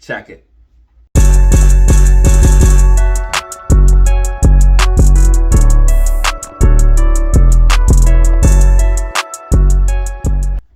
Check it.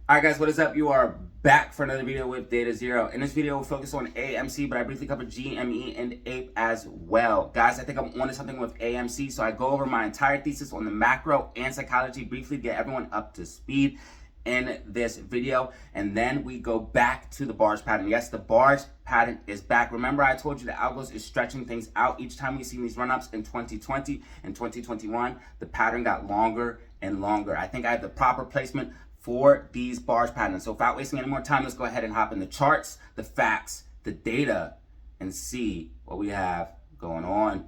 Alright guys, what is up? You are back for another video with Data Zero. In this video, we'll focus on AMC, but I briefly cover GME and APE as well. Guys, I think I'm onto something with AMC, so I go over my entire thesis on the macro and psychology, briefly get everyone up to speed in this video, and then we go back to the bars pattern. Yes, the bars pattern is back. Remember, I told you the algos is stretching things out. Each time we see these run-ups in 2020 and 2021, the pattern got longer and longer. I think I have the proper placement for these bars patterns. So without wasting any more time, let's go ahead and hop in the charts, the facts, the data, and see what we have going on.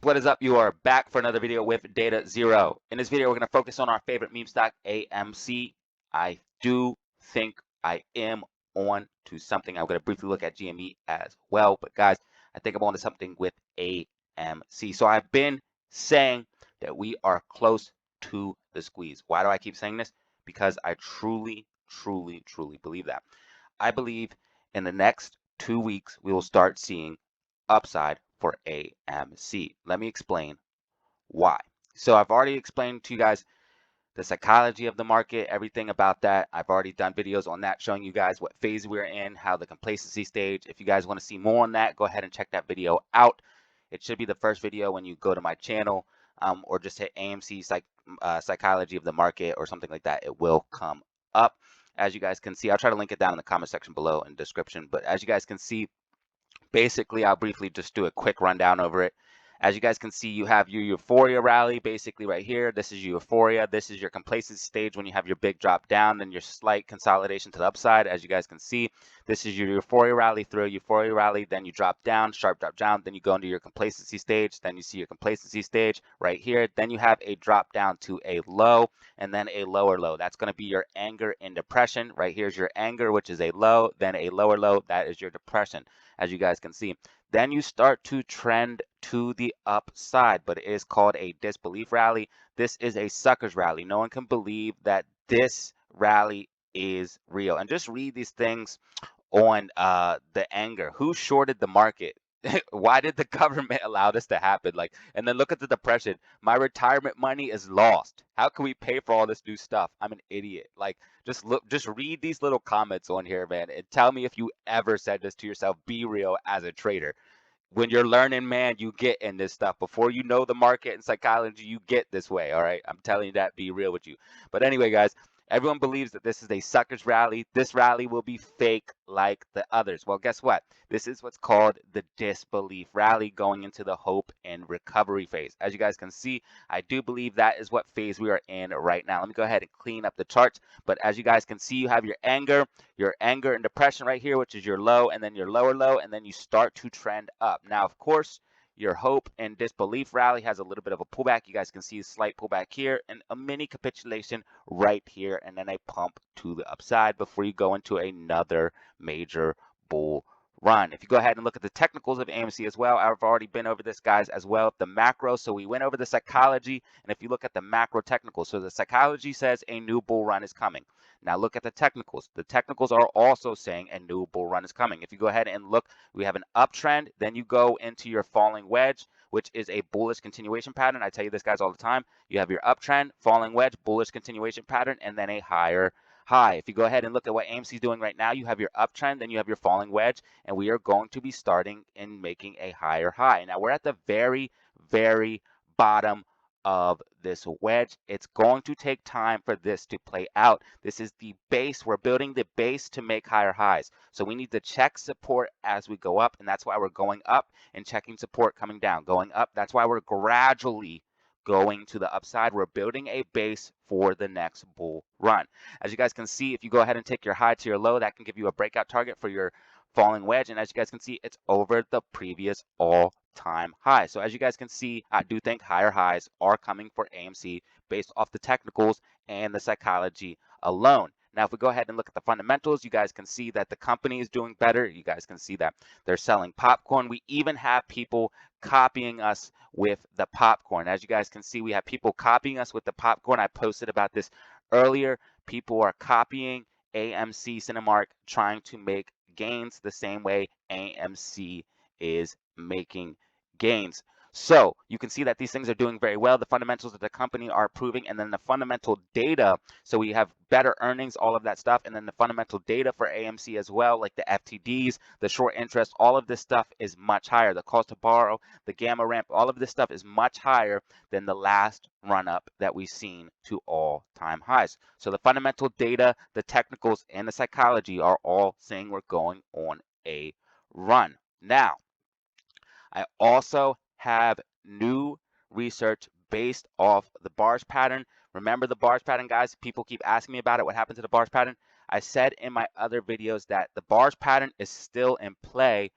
What is up? You are back for another video with Data Zero. In this video, we're going to focus on our favorite meme stock, AMC. I do think I am on to something. I'm going to briefly look at GME as well. But guys, I think I'm on to something with AMC. So I've been saying that we are close to the squeeze. Why do I keep saying this? Because I truly believe that. I believe in the next 2 weeks, we will start seeing upside for AMC. Let me explain why. So I've already explained to you guys the psychology of the market, everything about that. I've already done videos on that showing you guys what phase we're in, how the complacency stage. If you guys want to see more on that, go ahead and check that video out. It should be the first video when you go to my channel, or just hit AMC psychology of the market or something like that. It will come up. As you guys can see, I'll try to link it down in the comment section below in the description. But as you guys can see, basically, I'll briefly just do a quick rundown over it. As you guys can see, you have your euphoria rally basically right here. This is euphoria. This is your complacency stage when you have your big drop down, then your slight consolidation to the upside. As you guys can see, this is your euphoria rally, through a euphoria rally, then you drop down, sharp drop down, then you go into your complacency stage, then you see your complacency stage right here. Then you have a drop down to a low and then a lower low. That's going to be your anger and depression. Right here's your anger, which is a low, then a lower low. That is your depression, as you guys can see. Then you start to trend to the upside, but it is called a disbelief rally. This is a sucker's rally. No one can believe that this rally is real. And just read these things on the anger. Who shorted the market? Why did the government allow this to happen? Like, and then look at the depression. My retirement money is lost. How can we pay for all this new stuff? I'm an idiot. Like, just read these little comments on here, man, and tell me if you ever said this to yourself. Be real as a trader. When you're learning, man, you get in this stuff. Before you know the market and psychology, you get this way, all right? I'm telling you that. Be real with you. But anyway, guys, everyone believes that this is a sucker's rally. This rally will be fake like the others. Well, guess what? This is what's called the disbelief rally, going into the hope and recovery phase. As you guys can see, I do believe that is what phase we are in right now. Let me go ahead and clean up the charts. But as you guys can see, you have your anger and depression right here, which is your low, and then your lower low, and then you start to trend up. Now, of course, your hope and disbelief rally has a little bit of a pullback. You guys can see a slight pullback here and a mini capitulation right here, and then a pump to the upside before you go into another major bull run. If you go ahead and look at the technicals of AMC as well, I've already been over this, guys, as well. The macro, so we went over the psychology, and if you look at the macro technicals, so the psychology says a new bull run is coming. Now look at the technicals. The technicals are also saying a new bull run is coming. If you go ahead and look, we have an uptrend, then you go into your falling wedge, which is a bullish continuation pattern. I tell you this, guys, all the time. You have your uptrend, falling wedge, bullish continuation pattern, and then a higher high. If you go ahead and look at what AMC is doing right now, you have your uptrend, then you have your falling wedge, and we are going to be starting and making a higher high. Now we're at the very bottom of this wedge. It's going to take time for this to play out. This is the base. We're building the base to make higher highs. So we need to check support as we go up, and that's why we're going up and checking support coming down. Going up, that's why we're gradually going to the upside. We're building a base for the next bull run. As you guys can see, if you go ahead and take your high to your low, that can give you a breakout target for your falling wedge. And as you guys can see, it's over the previous all-time high. So as you guys can see, I do think higher highs are coming for AMC based off the technicals and the psychology alone. Now, if we go ahead and look at the fundamentals, you guys can see that the company is doing better. You guys can see that they're selling popcorn. We even have people copying us with the popcorn. As you guys can see, we have people copying us with the popcorn. I posted about this earlier. People are copying AMC Cinemark, trying to make gains the same way AMC is making gains. So you can see that these things are doing very well. The fundamentals of the company are improving, and then the fundamental data. So we have better earnings, all of that stuff, and then the fundamental data for AMC as well, like the FTDs, the short interest, all of this stuff is much higher. The cost to borrow, the gamma ramp, all of this stuff is much higher than the last run up that we've seen to all-time highs. So the fundamental data, the technicals, and the psychology are all saying we're going on a run. Now, I also have new research based off the bars pattern. Remember the bars pattern, guys? People keep asking me about it. What happened to the bars pattern? I said in my other videos that the bars pattern is still in play,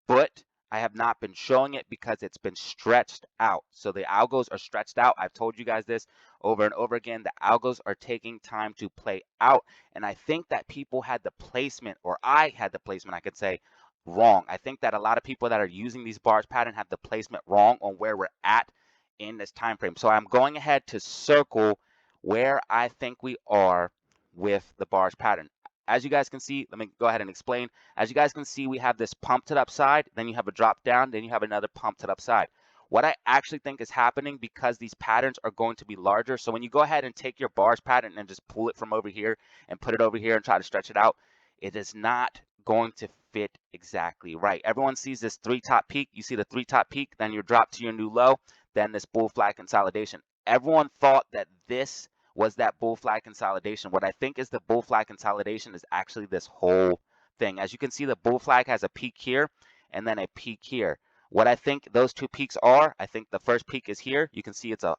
but I have not been showing it because it's been stretched out. So the algos are stretched out. I've told you guys this over and over again. The algos are taking time to play out. And I think that people had the placement, or I had the placement, I could say, wrong. I think that a lot of people that are using these bars pattern have the placement wrong on where we're at in this time frame. So I'm going ahead to circle where I think we are with the bars pattern. As you guys can see, let me go ahead and explain. As you guys can see, we have this pump to the upside, then you have a drop down, then you have another pump to the upside. What I actually think is happening, because these patterns are going to be larger, so when you go ahead and take your bars pattern and just pull it from over here and put it over here and try to stretch it out, it is not going to fit exactly right. Everyone sees this 3 top peak. You see the 3 top peak, then you drop to your new low, then this bull flag consolidation. Everyone thought that this was that bull flag consolidation. What I think is the bull flag consolidation is actually this whole thing. As you can see, the bull flag has a peak here and then a peak here. What I think those 2 peaks are, I think the first peak is here. You can see it's a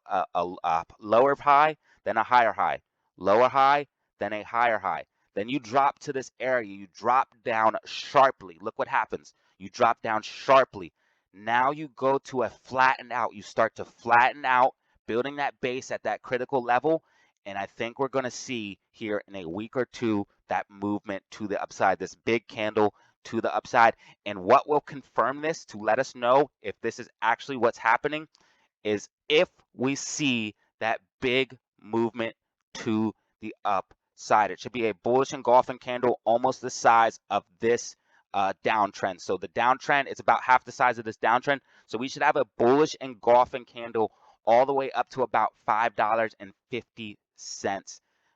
lower high, then a higher high. Lower high, then a higher high. Then you drop to this area. You drop down sharply. Look what happens. You drop down sharply. Now you go to a flatten out. You start to flatten out, building that base at that critical level. And I think we're going to see here in a week or two that movement to the upside, this big candle to the upside. And what will confirm this to let us know if this is actually what's happening is if we see that big movement to the upside. It should be a bullish engulfing candle almost the size of this downtrend. So the downtrend is about half the size of this downtrend. So we should have a bullish engulfing candle all the way up to about $5.50.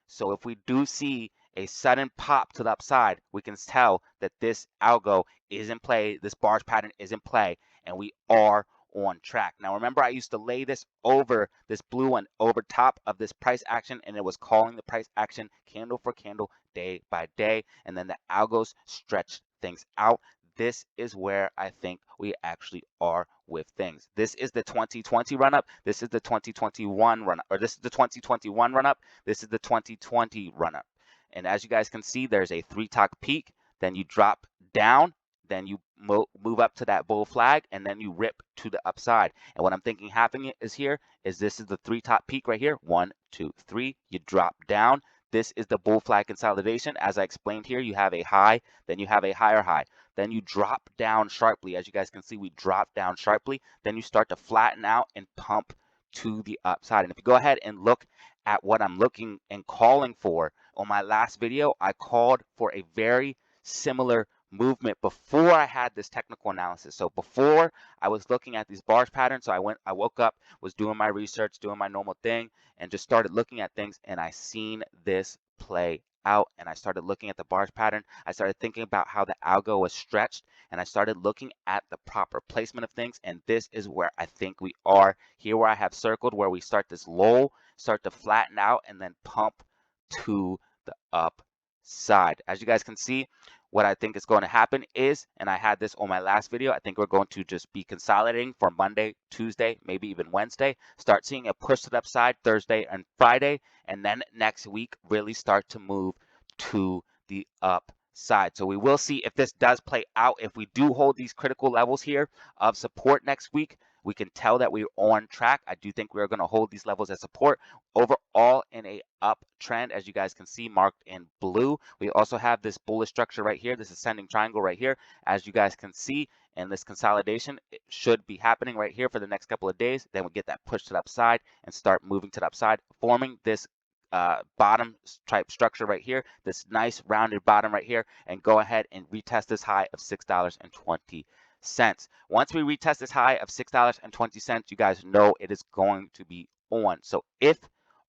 So if we do see a sudden pop to the upside, we can tell that this algo is in play, this bars pattern is in play, and we are on track. Now remember, I used to lay this over, this blue one over top of this price action, and it was calling the price action candle for candle, day by day, and then the algos stretch things out. This is where I think we actually are with things. This is the 2020 run up. This is the 2021 run up, or this is the 2021 run up. This is the 2020 run up. And as you guys can see, there's a 3 top peak. Then you drop down. Then you move up to that bull flag, and then you rip to the upside. And what I'm thinking happening is here is this is the 3 top peak right here. 1, 2, 3. You drop down. This is the bull flag consolidation. As I explained here, you have a high, then you have a higher high. Then you drop down sharply. As you guys can see, we drop down sharply. Then you start to flatten out and pump to the upside. And if you go ahead and look at what I'm looking and calling for on my last video, I called for a very similar movement before I had this technical analysis. So before I was looking at these bars patterns, so I woke up, was doing my research, doing my normal thing, and just started looking at things, and I seen this play out, and I started looking at the bars pattern. I started thinking about how the algo was stretched, and I started looking at the proper placement of things, and this is where I think we are here, where I have circled, where we start this lull, start to flatten out, and then pump to the upside. As you guys can see, what I think is going to happen is, and I had this on my last video, I think we're going to just be consolidating for Monday, Tuesday, maybe even Wednesday, start seeing a push to the upside Thursday and Friday, and then next week really start to move to the upside. So we will see if this does play out. If we do hold these critical levels here of support next week, we can tell that we're on track. I do think we're going to hold these levels as support overall in a uptrend, as you guys can see marked in blue. We also have this bullish structure right here, this ascending triangle right here, as you guys can see. And this consolidation, it should be happening right here for the next couple of days. Then we get that push to the upside and start moving to the upside, forming this bottom type structure right here, this nice rounded bottom right here, and go ahead and retest this high of $6.20. Once we retest this high of $6.20, you guys know it is going to be on. So if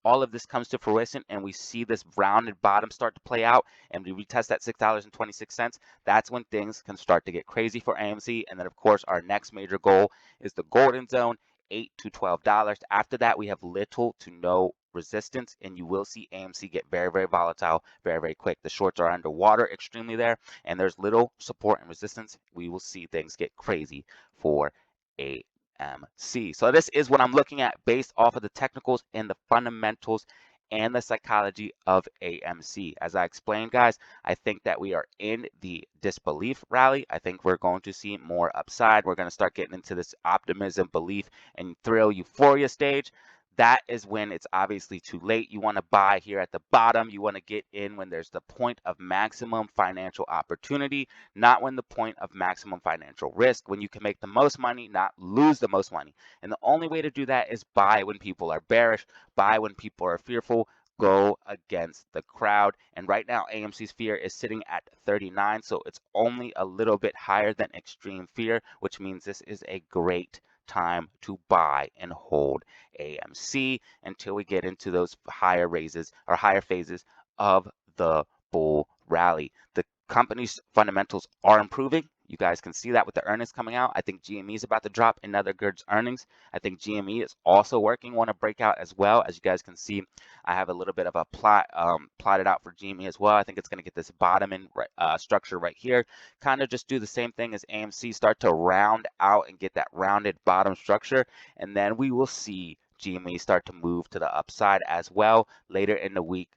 all of this comes to fruition and we see this rounded bottom start to play out and we retest that $6.26, that's when things can start to get crazy for AMC. And then, of course, our next major goal is the golden zone, $8 to $12. After that, we have little to no resistance, and you will see AMC get very, very volatile very, very quick. The shorts are underwater extremely there, and there's little support and resistance. We will see things get crazy for AMC. So this is what I'm looking at based off of the technicals and the fundamentals and the psychology of AMC. As I explained, guys, I think that we are in the disbelief rally. I think we're going to see more upside. We're going to start getting into this optimism, belief, and thrill, euphoria stage. That is when it's obviously too late. You want to buy here at the bottom. You want to get in when there's the point of maximum financial opportunity, not when the point of maximum financial risk, when you can make the most money, not lose the most money. And the only way to do that is buy when people are bearish, buy when people are fearful, go against the crowd. And right now, AMC's fear is sitting at 39, so it's only a little bit higher than extreme fear, which means this is a great time to buy and hold AMC until we get into those higher raises or higher phases of the bull rally. The company's fundamentals are improving. You guys can see that with the earnings coming out. I think GME is about to drop another good earnings. I think GME is also working on a breakout as well. As you guys can see, I have a little bit of a plotted out for GME as well. I think it's going to get this bottom in structure right here. Kind of just do the same thing as AMC, start to round out and get that rounded bottom structure. And then we will see GME start to move to the upside as well later in the week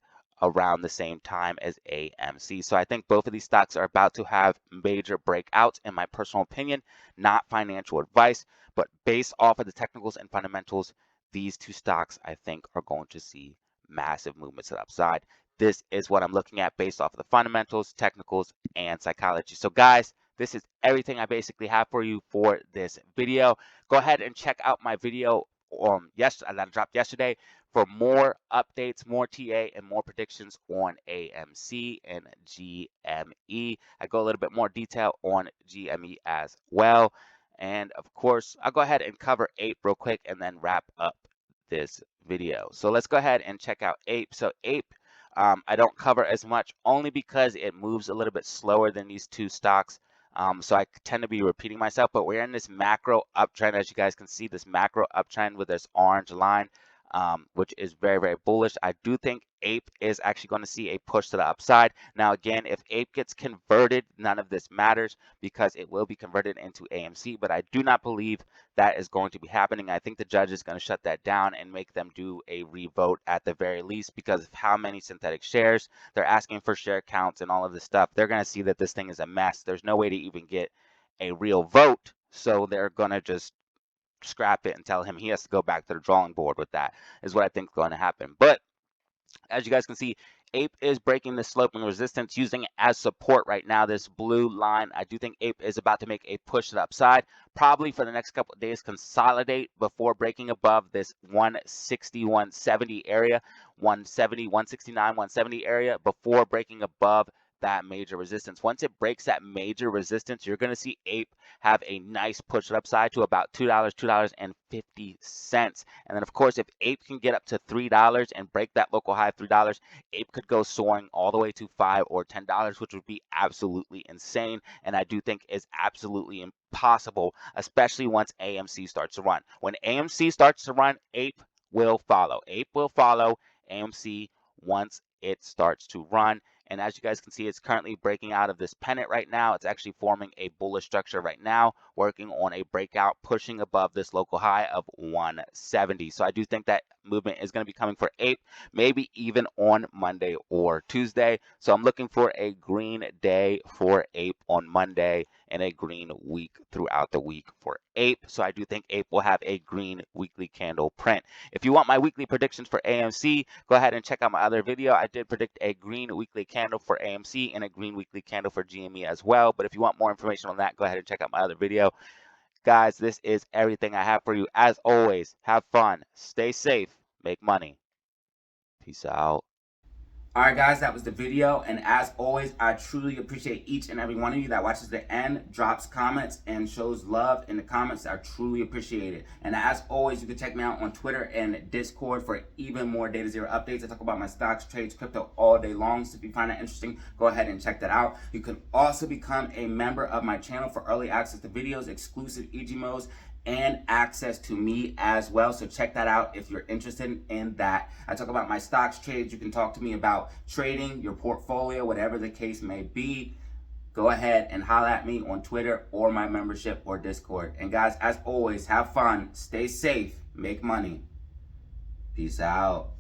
around the same time as AMC. So I think both of these stocks are about to have major breakouts, in my personal opinion, not financial advice, but based off of the technicals and fundamentals, these two stocks I think are going to see massive movements to the upside. This is what I'm looking at based off of the fundamentals, technicals, and psychology. So guys, this is everything I basically have for you for this video. Go ahead and check out my video that dropped yesterday for more updates, more TA, and more predictions on AMC and GME. I go a little bit more detail on GME as well. And of course, I'll go ahead and cover APE real quick and then wrap up this video. So let's go ahead and check out APE. So APE, I don't cover as much only because it moves a little bit slower than these two stocks. So I tend to be repeating myself, but we're in this macro uptrend. As you guys can see, this macro uptrend with this orange line, which is very, very bullish. I do think APE is actually going to see a push to the upside. Now, again, if APE gets converted, none of this matters because it will be converted into AMC, but I do not believe that is going to be happening. I think the judge is going to shut that down and make them do a revote at the very least because of how many synthetic shares. They're asking for share counts and all of this stuff. They're going to see that this thing is a mess. There's no way to even get a real vote, so they're going to just scrap it and tell him he has to go back to the drawing board with that, is what I think is going to happen. But as you guys can see, APE is breaking the sloping resistance, using it as support right now, this blue line. I do think APE is about to make a push to the upside, probably for the next couple of days, consolidate before breaking above this 160, 170 area, 170, 169, 170 area, before breaking above that major resistance. Once it breaks that major resistance, you're going to see APE have a nice push upside to about $2, $2.50. And then, of course, if APE can get up to $3 and break that local high of $3, APE could go soaring all the way to $5 or $10, which would be absolutely insane. And I do think is absolutely impossible, especially once AMC starts to run. When AMC starts to run, APE will follow. APE will follow AMC once it starts to run. And as you guys can see, it's currently breaking out of this pennant right now. It's actually forming a bullish structure right now, working on a breakout, pushing above this local high of 170. So I do think that movement is going to be coming for APE, maybe even on Monday or Tuesday. So I'm looking for a green day for APE on Monday and a green week throughout the week for APE. So I do think APE will have a green weekly candle print. If you want my weekly predictions for AMC, go ahead and check out my other video. I did predict a green weekly candle for AMC and a green weekly candle for GME as well. But if you want more information on that, go ahead and check out my other video. Guys, this is everything I have for you. As always, have fun, stay safe, make money. Peace out. Alright guys, that was the video, and as always, I truly appreciate each and every one of you that watches the end, drops comments, and shows love in the comments. I truly appreciate it. And as always, you can check me out on Twitter and Discord for even more Data Zero updates. I talk about my stocks, trades, crypto all day long, so if you find that interesting, go ahead and check that out. You can also become a member of my channel for early access to videos, exclusive EGMOs, and access to me as well. So check that out if you're interested in that. I talk about my stocks, trades. You can talk to me about trading, your portfolio, whatever the case may be. Go ahead and holler at me on Twitter or my membership or Discord. And guys, as always, have fun, stay safe, make money. Peace out.